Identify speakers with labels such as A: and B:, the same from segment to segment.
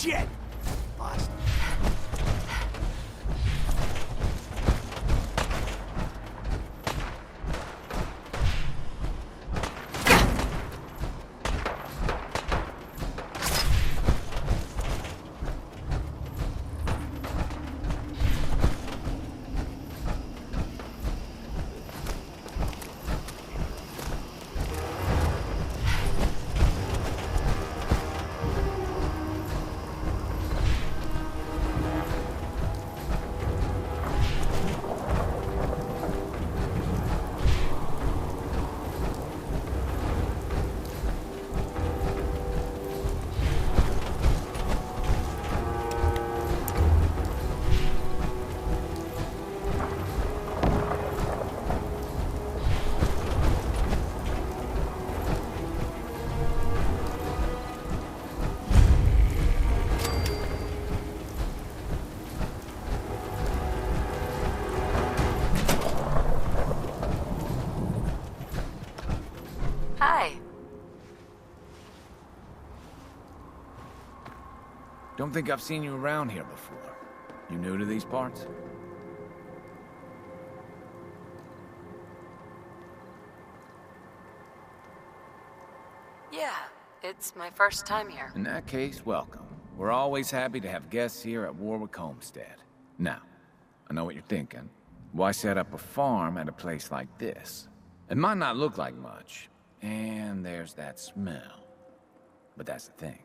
A: Shit! Lost.
B: Hi.
C: Don't think I've seen you around here before. You new to these parts?
B: Yeah, it's my first time here.
C: In that case, welcome. We're always happy to have guests here at Warwick Homestead. Now, I know what you're thinking. Why set up a farm at a place like this? It might not look like much, and there's that smell. But that's the thing.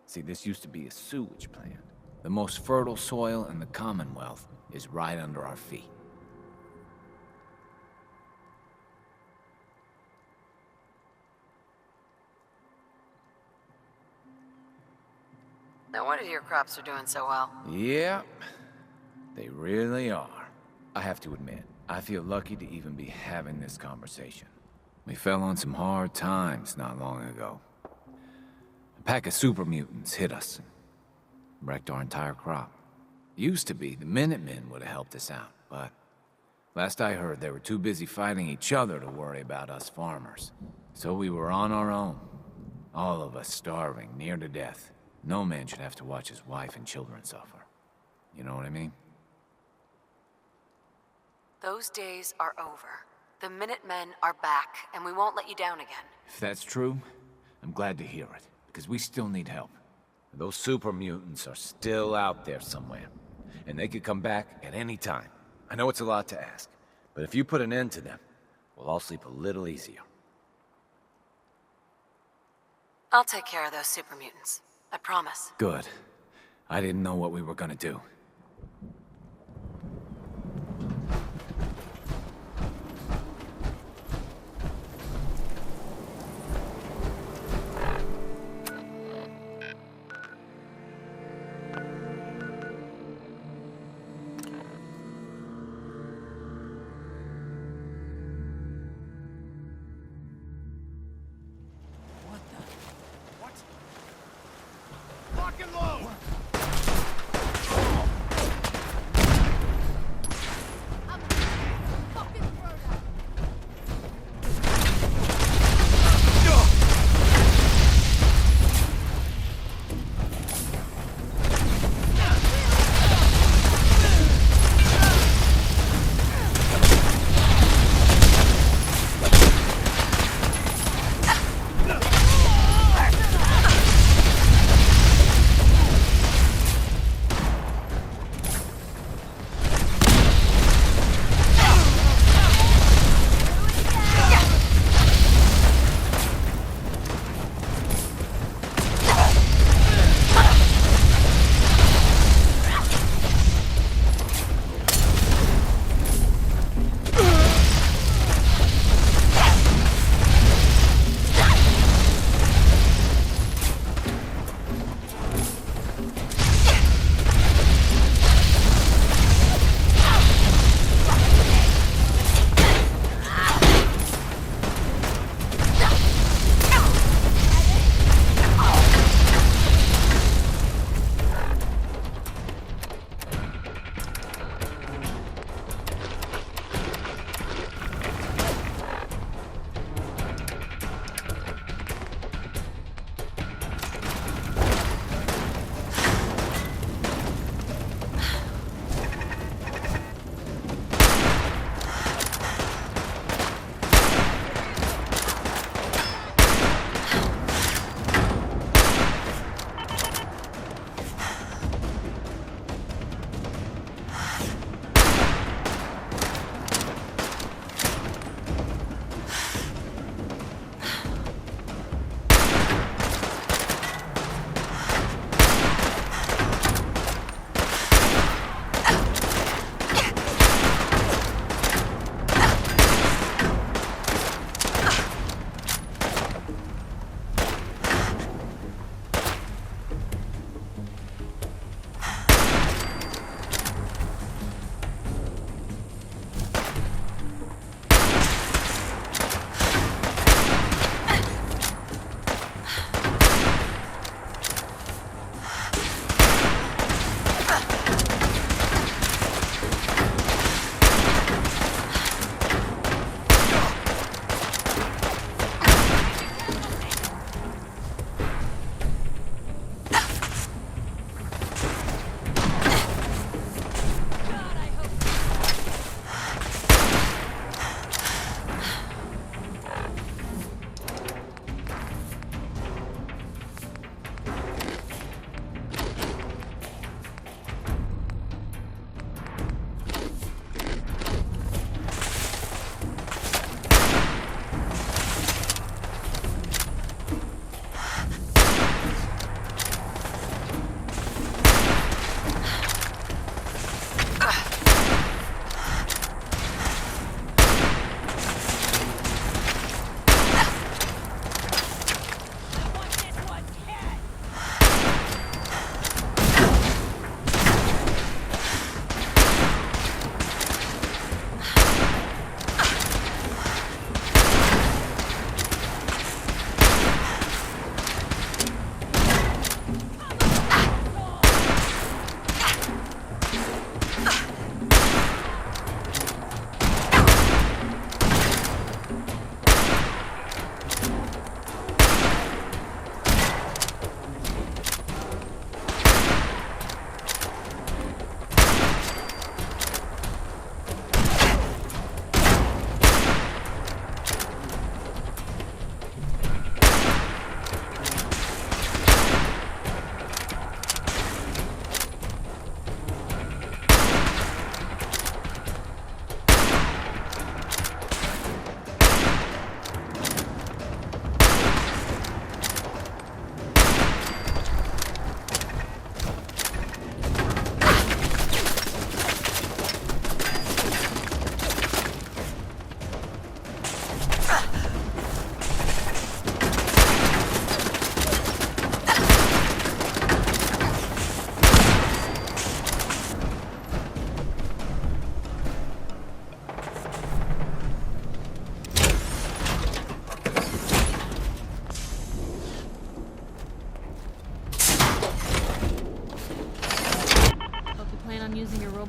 C: See, this used to be a sewage plant. The most fertile soil in the Commonwealth is right under our feet.
B: No wonder your crops are doing so well.
C: Yep, they really are. I have to admit, I feel lucky to even be having this conversation. We fell on some hard times not long ago. A pack of super mutants hit us and wrecked our entire crop. Used to be the Minutemen would have helped us out, but last I heard they were too busy fighting each other to worry about us farmers. So we were on our own. All of us starving, near to death. No man should have to watch his wife and children suffer. You know what I mean?
B: Those days are over. The Minutemen are back, and we won't let you down again.
C: If that's true, I'm glad to hear it, because we still need help. Those super mutants are still out there somewhere, and they could come back at any time. I know it's a lot to ask, but if you put an end to them, we'll all sleep a little easier.
B: I'll take care of those super mutants. I promise.
C: Good. I didn't know what we were gonna do.
A: Lock and load!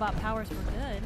A: robot powers for good.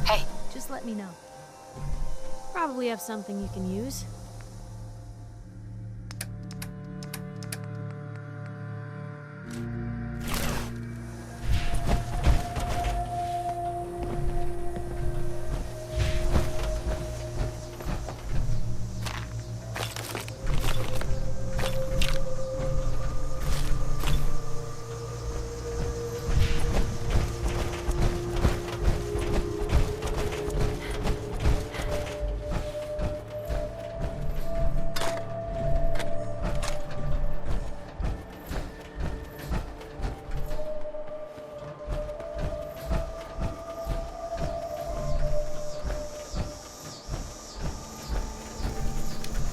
B: Hey.
A: Just let me know. Probably have something you can use.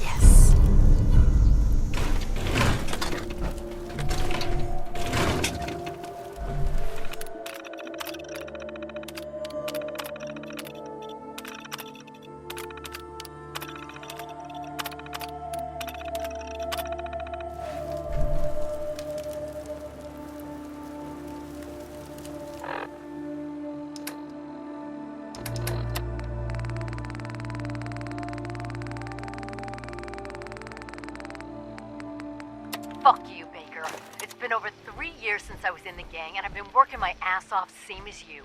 B: Yes.
D: Fuck you, Baker. It's been over 3 years since I was in the gang, and I've been working my ass off same as you.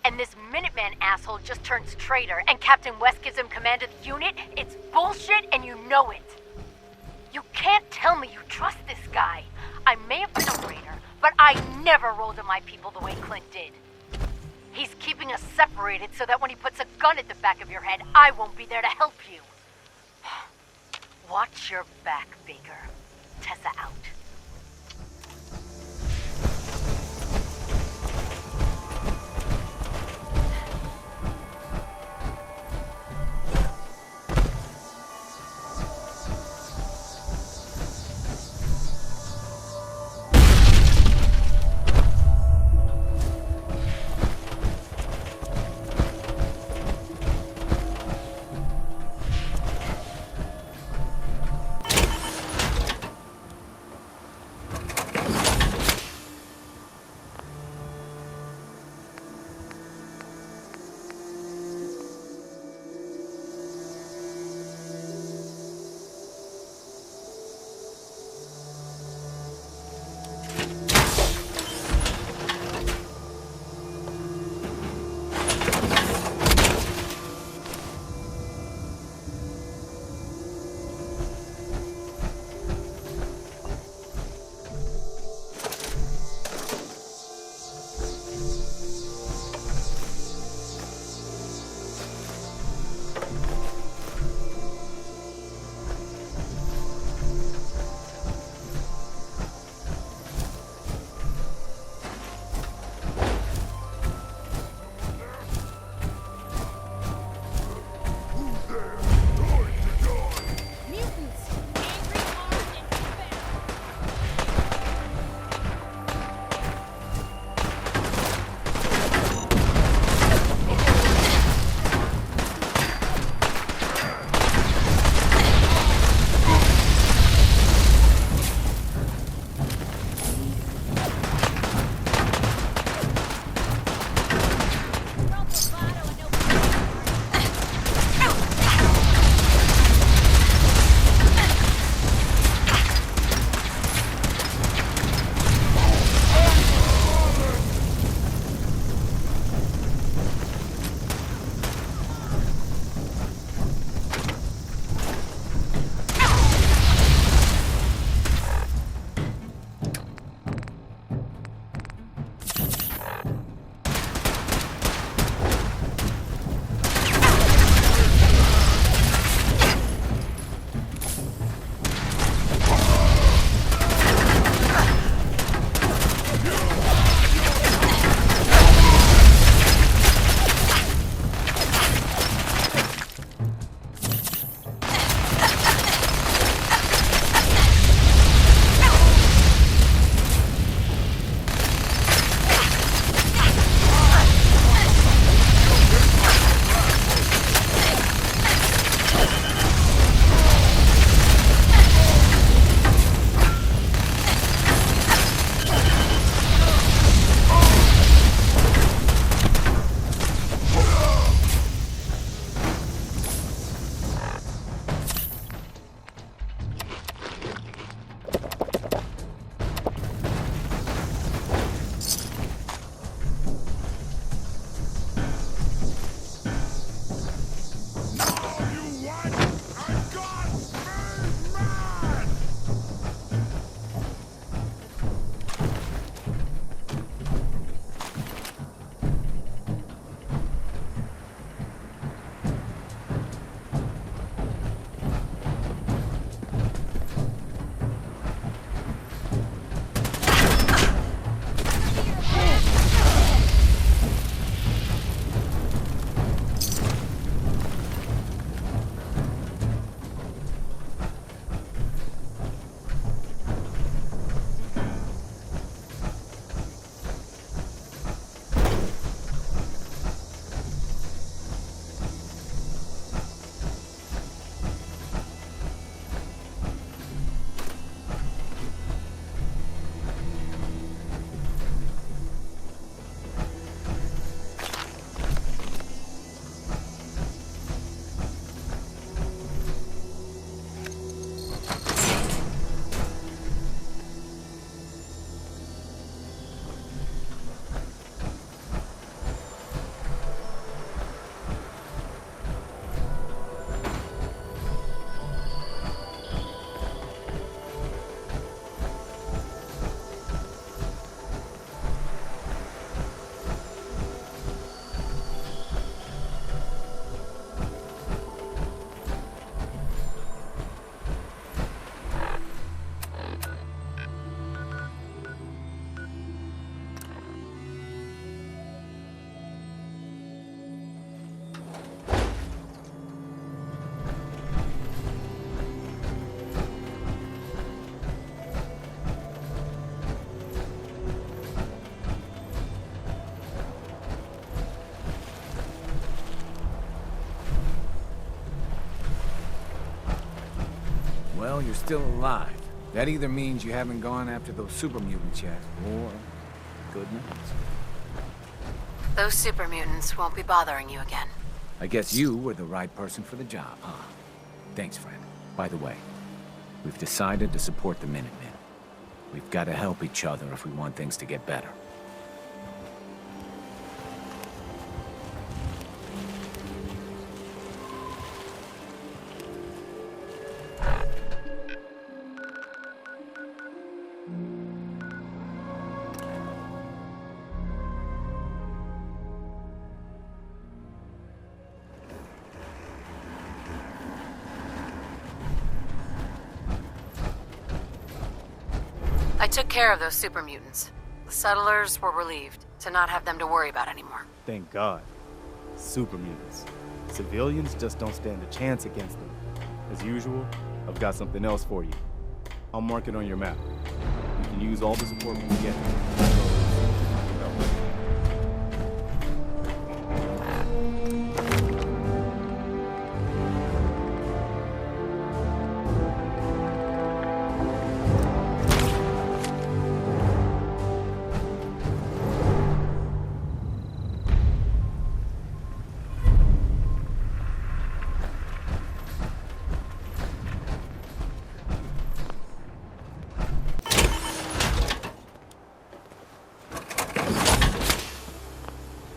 D: And this Minuteman asshole just turns traitor, and Captain West gives him command of the unit? It's bullshit, and you know it. You can't tell me you trust this guy. I may have been a raider, but I never rolled on my people the way Clint did. He's keeping us separated so that when he puts a gun at the back of your head, I won't be there to help you. Watch your back, Baker. Tessa out.
C: you're still alive. That either means you haven't gone after those super mutants yet, or good news.
B: Those super mutants won't be bothering you again.
C: I guess you were the right person for the job, huh? Thanks, friend. By the way, we've decided to support the Minutemen. We've got to help each other if we want things to get better.
B: I took care of those super mutants. The settlers were relieved to not have them to worry about anymore.
E: Thank God. Super mutants. Civilians just don't stand a chance against them. As usual, I've got something else for you. I'll mark it on your map. You can use all the support we can get.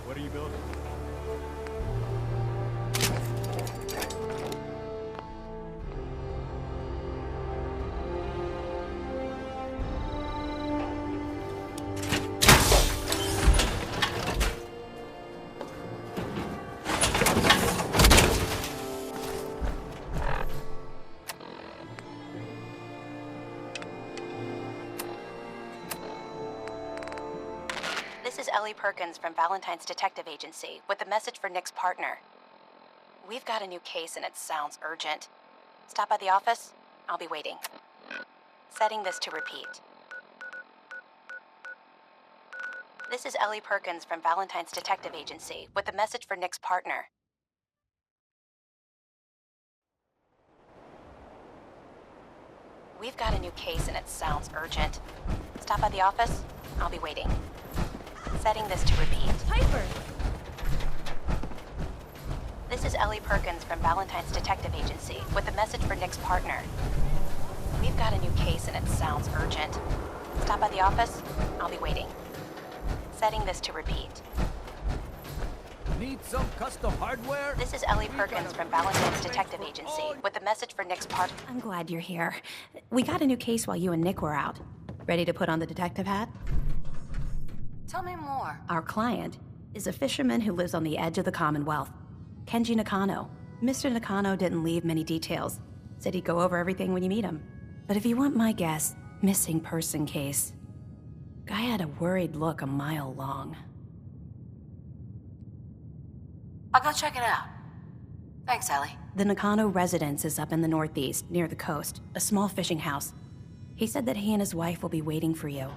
E: What are you building?
F: This is Ellie Perkins from Valentine's Detective Agency with a message for Nick's partner. We've got a new case and it sounds urgent. Stop by the office? I'll be waiting. Setting this to repeat. This is Ellie Perkins from Valentine's Detective Agency with a message for Nick's partner. We've got a new case and it sounds urgent. Stop by the office? I'll be waiting. Setting this to repeat.
A: Piper!
F: This is Ellie Perkins from Valentine's Detective Agency with a message for Nick's partner. We've got a new case and it sounds urgent. Stop by the office? I'll be waiting. Setting this to repeat.
C: Need some custom hardware?
F: This is Ellie Perkins from Valentine's Detective Agency with a message for Nick's partner.
G: I'm glad you're here. We got a new case while you and Nick were out. Ready to put on the detective hat?
B: Tell me more.
G: Our client is a fisherman who lives on the edge of the Commonwealth. Kenji Nakano. Mr. Nakano didn't leave many details. Said he'd go over everything when you meet him. But if you want my guess, missing person case. Guy had a worried look a mile long.
B: I'll go check it out. Thanks, Ellie.
G: The Nakano residence is up in the northeast, near the coast. A small fishing house. He said that he and his wife will be waiting for you.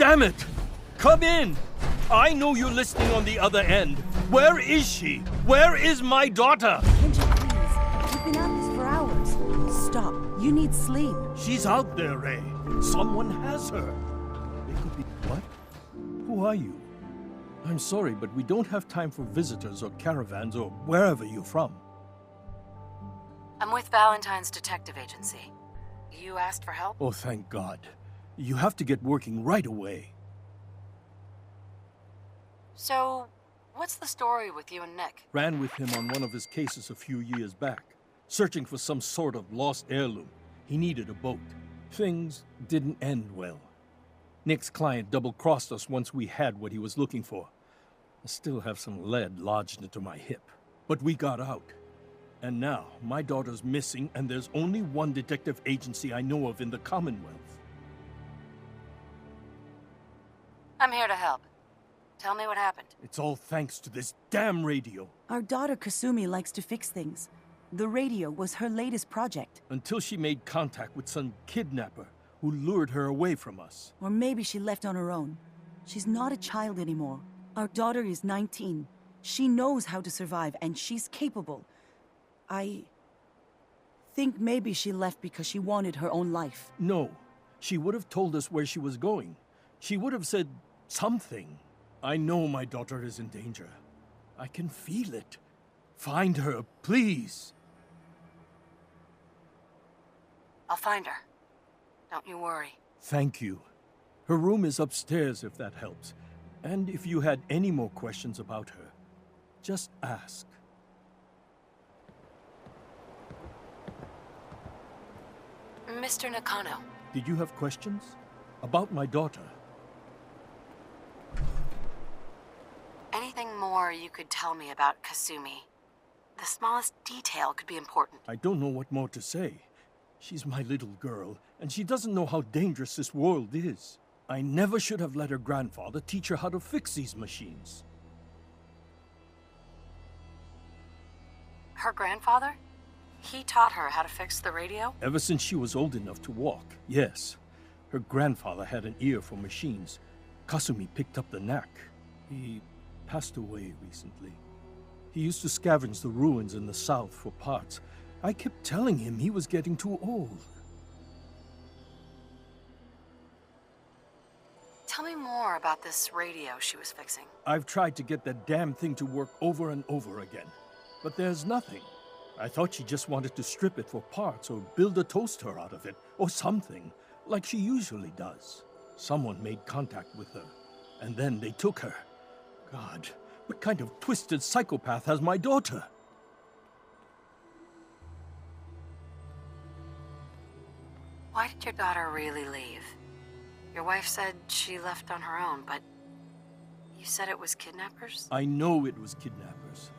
H: Damn it! Come in! I know you're listening on the other end. Where is she? Where is my daughter?
I: Kenji, please. We've been at this for hours. Stop. You need sleep.
H: She's out there, Ray. Someone has her. It could be... What? Who are you? I'm sorry, but we don't have time for visitors or caravans or wherever you're from.
B: I'm with Valentine's Detective Agency. You asked for help?
H: Oh, thank God. You have to get working right away.
B: So, what's the story with you and Nick?
H: Ran with him on one of his cases a few years back, searching for some sort of lost heirloom. He needed a boat. Things didn't end well. Nick's client double-crossed us once we had what he was looking for. I still have some lead lodged into my hip. But we got out. And now, my daughter's missing, and there's only one detective agency I know of in the Commonwealth.
B: I'm here to help. Tell me what happened.
H: It's all thanks to this damn radio.
I: Our daughter Kasumi likes to fix things. The radio was her latest project.
H: Until she made contact with some kidnapper who lured her away from us.
I: Or maybe she left on her own. She's not a child anymore. Our daughter is 19. She knows how to survive, and she's capable. I think maybe she left because she wanted her own life.
H: No. She would have told us where she was going. She would have said something. I know my daughter is in danger. I can feel it. Find her, please.
B: I'll find her. Don't you worry.
H: Thank you. Her room is upstairs if that helps. And if you had any more questions about her, just ask.
B: Mr. Nakano.
H: Did you have questions? About my daughter?
B: Anything more you could tell me about Kasumi? The smallest detail could be important.
H: I don't know what more to say. She's my little girl, and she doesn't know how dangerous this world is. I never should have let her grandfather teach her how to fix these machines.
B: Her grandfather? He taught her how to fix the radio?
H: Ever since she was old enough to walk, yes. Her grandfather had an ear for machines. Kasumi picked up the knack. He passed away recently. He used to scavenge the ruins in the south for parts. I kept telling him he was getting too old.
B: Tell me more about this radio she was fixing.
H: I've tried to get that damn thing to work over and over again, but there's nothing. I thought she just wanted to strip it for parts or build a toaster out of it, or something, like she usually does. Someone made contact with her, and then they took her. God, what kind of twisted psychopath has my daughter?
B: Why did your daughter really leave? Your wife said she left on her own, but you said it was kidnappers?
H: I know it was kidnappers.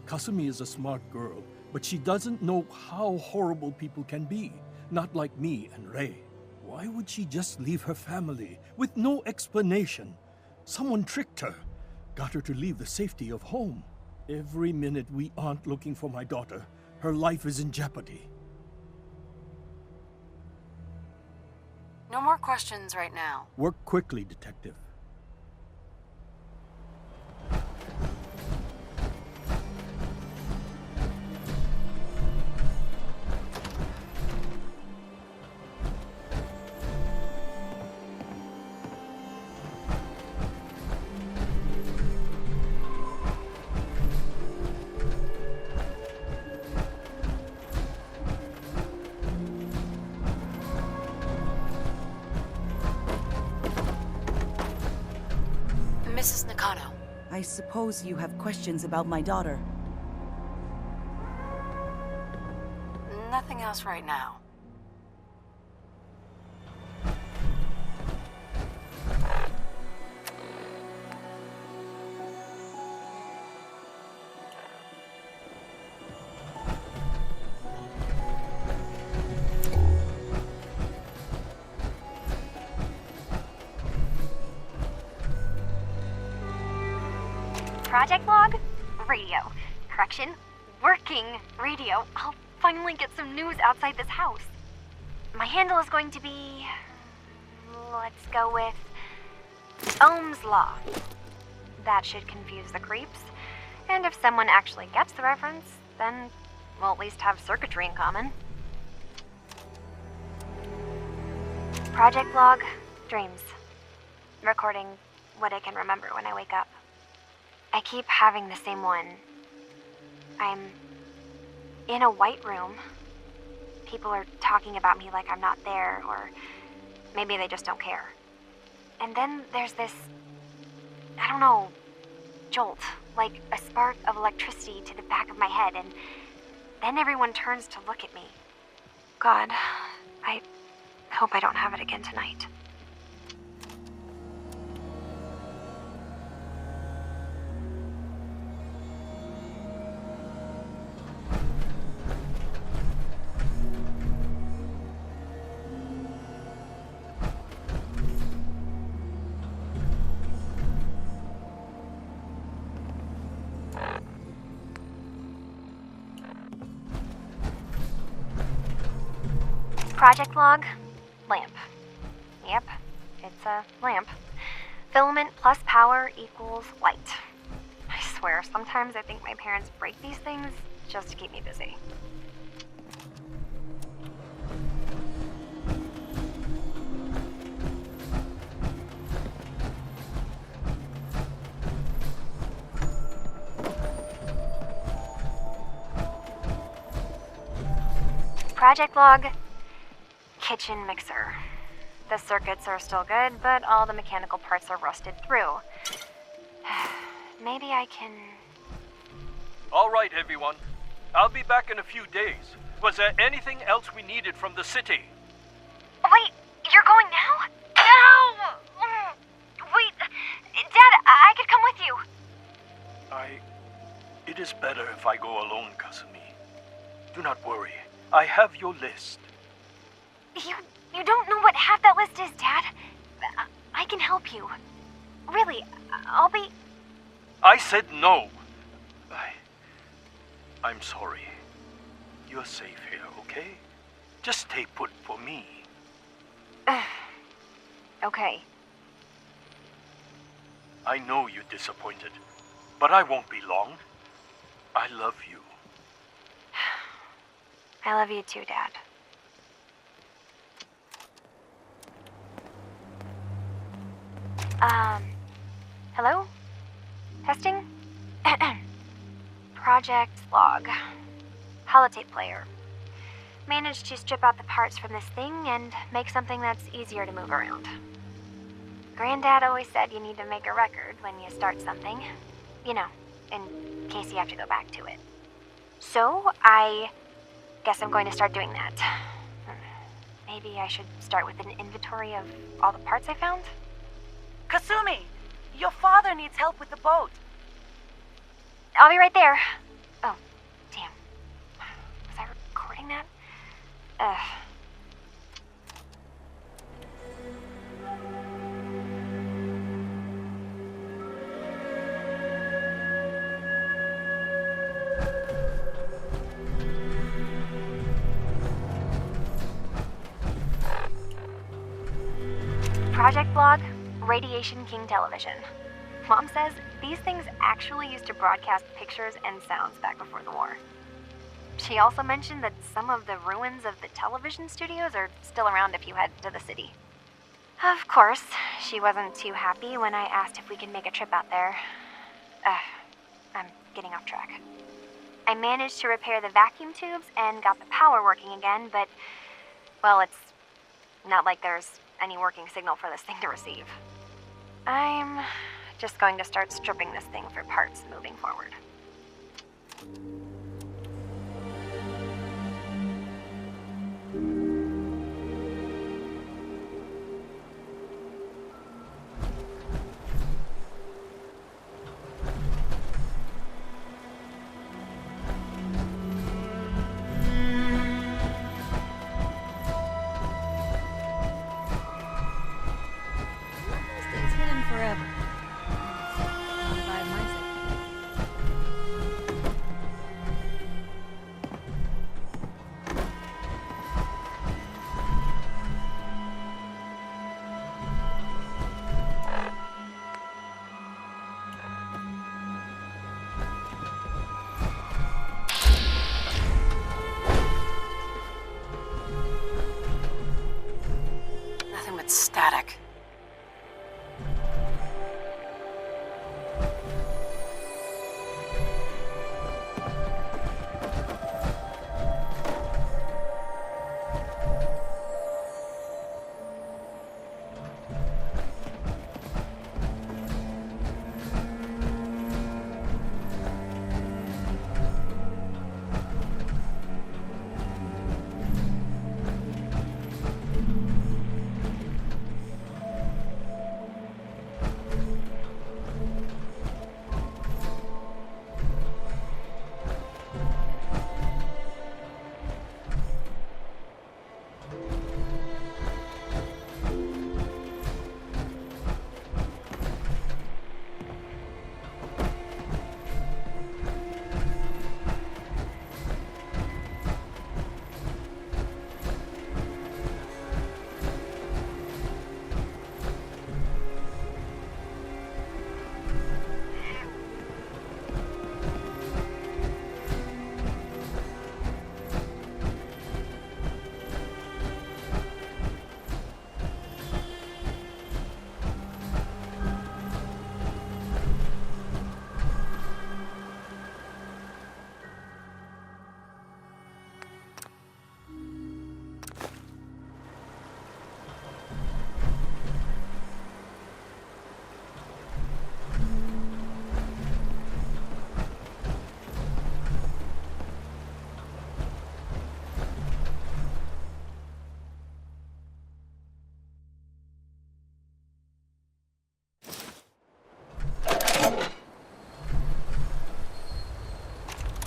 H: Kasumi is a smart girl, but she doesn't know how horrible people can be. Not like me and Ray. Why would she just leave her family with no explanation? Someone tricked her. Got her to leave the safety of home. Every minute we aren't looking for my daughter, her life is in jeopardy.
B: No more questions right now.
H: Work quickly, Detective.
B: Mrs. Nakano.
I: I suppose you have questions about my daughter.
B: Nothing else right now.
J: Project log? Radio. Correction. Working radio. I'll finally get some news outside this house. My handle is going to be... let's go with... Ohm's Law. That should confuse the creeps. And if someone actually gets the reference, then we'll at least have circuitry in common. Project log, dreams. Recording what I can remember when I wake up. I keep having the same one. I'm in a white room. People are talking about me like I'm not there, or maybe they just don't care. And then there's this, I don't know, jolt, like a spark of electricity to the back of my head, and then everyone turns to look at me. God, I hope I don't have it again tonight. Project log, lamp. Yep, it's a lamp. Filament plus power equals light. I swear, sometimes I think my parents break these things just to keep me busy. Project log, kitchen mixer. The circuits are still good, but all the mechanical parts are rusted through. Maybe I can...
H: All right, everyone. I'll be back in a few days. Was there anything else we needed from the city?
J: Wait, you're going now? No! Wait, Dad, I could come with you.
H: It is better if I go alone, Kasumi. Do not worry. I have your list.
J: You don't know what half that list is, Dad. I can help you. Really, I'll be...
H: I said no. I'm sorry. You're safe here, okay? Just stay put for me.
J: Okay.
H: I know you're disappointed, but I won't be long. I love you.
J: I love you too, Dad. Hello? Testing? Project log. Holotape player. Managed to strip out the parts from this thing and make something that's easier to move around. Granddad always said you need to make a record when you start something. You know, in case you have to go back to it. So, I guess I'm going to start doing that. Maybe I should start with an inventory of all the parts I found?
I: Kasumi, your father needs help with the boat.
J: I'll be right there. Oh, damn. Was I recording that? Project blog, Radiation King Television. Mom says these things actually used to broadcast pictures and sounds back before the war. She also mentioned that some of the ruins of the television studios are still around if you head to the city. Of course, she wasn't too happy when I asked if we could make a trip out there. I'm getting off track. I managed to repair the vacuum tubes and got the power working again, but, well, it's not like there's any working signal for this thing to receive. I'm just going to start stripping this thing for parts moving forward.
A: Stays hidden forever. Not if I have my
B: It's static.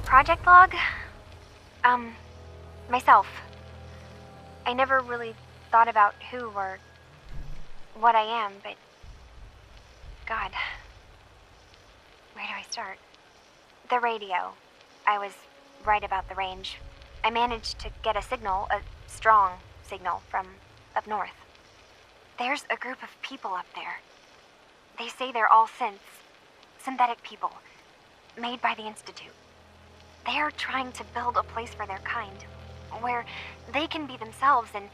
J: Project log? Myself. I never really thought about who or what I am, but God, where do I start? The radio. I was right about the range. I managed to get a signal, a strong signal, from up north. There's a group of people up there. They say they're all synths. Synthetic people. Made by the Institute. They're trying to build a place for their kind, where they can be themselves and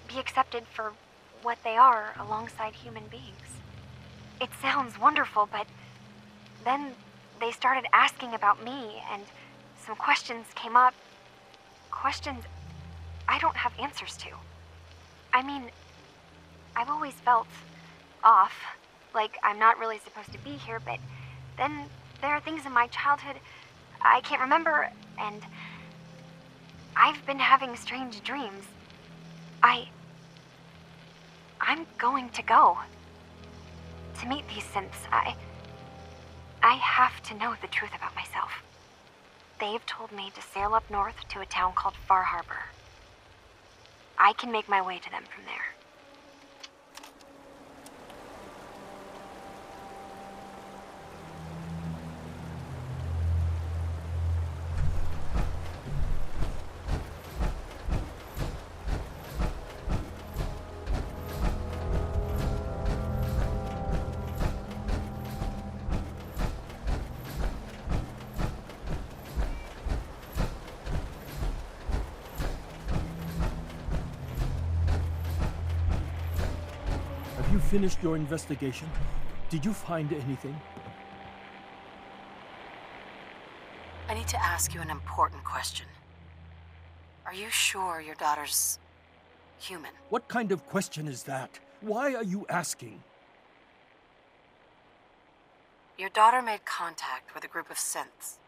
J: be accepted for what they are alongside human beings. It sounds wonderful, but then they started asking about me, and some questions came up. Questions I don't have answers to. I mean, I've always felt off, like I'm not really supposed to be here, but then there are things in my childhood I can't remember, and I've been having strange dreams. I'm going to go. To meet these synths, I have to know the truth about myself. They've told me to sail up north to a town called Far Harbor. I can make my way to them from there.
H: Have you finished your investigation? Did you find anything?
B: I need to ask you an important question. Are you sure your daughter's human?
H: What kind of question is that? Why are you asking?
B: Your daughter made contact with a group of synths.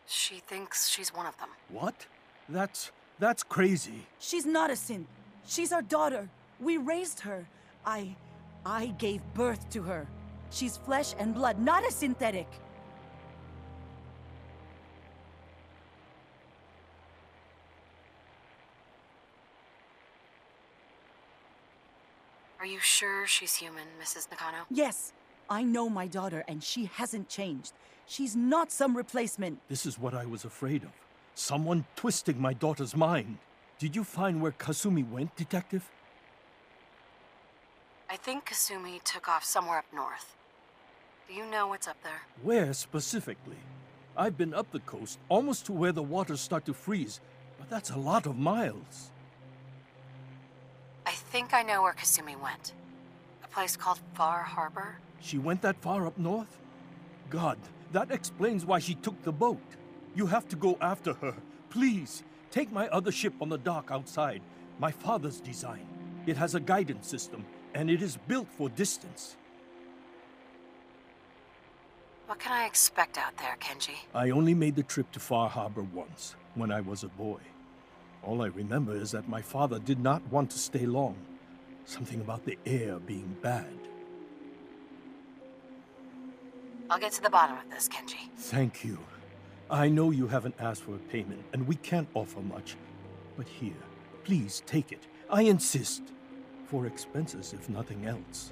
B: She thinks she's one of them.
H: What? That's crazy.
I: She's not a synth. She's our daughter. We raised her. I gave birth to her. She's flesh and blood, not a synthetic.
B: Are you sure she's human, Mrs. Nakano?
I: Yes, I know my daughter, and she hasn't changed. She's not some replacement.
H: This is what I was afraid of. Someone twisting my daughter's mind. Did you find where Kasumi went, Detective?
B: I think Kasumi took off somewhere up north. Do you know what's up there?
H: Where specifically? I've been up the coast, almost to where the waters start to freeze, but that's a lot of miles.
B: I think I know where Kasumi went. A place called Far Harbor?
H: She went that far up north? God, that explains why she took the boat. You have to go after her. Please, take my other ship on the dock outside. My father's design. It has a guidance system, and it is built for distance.
B: What can I expect out there, Kenji?
H: I only made the trip to Far Harbor once, when I was a boy. All I remember is that my father did not want to stay long. Something about the air being bad.
B: I'll get to the bottom of this, Kenji.
H: Thank you. I know you haven't asked for a payment, and we can't offer much. But here, please take it. I insist. For expenses, if nothing else.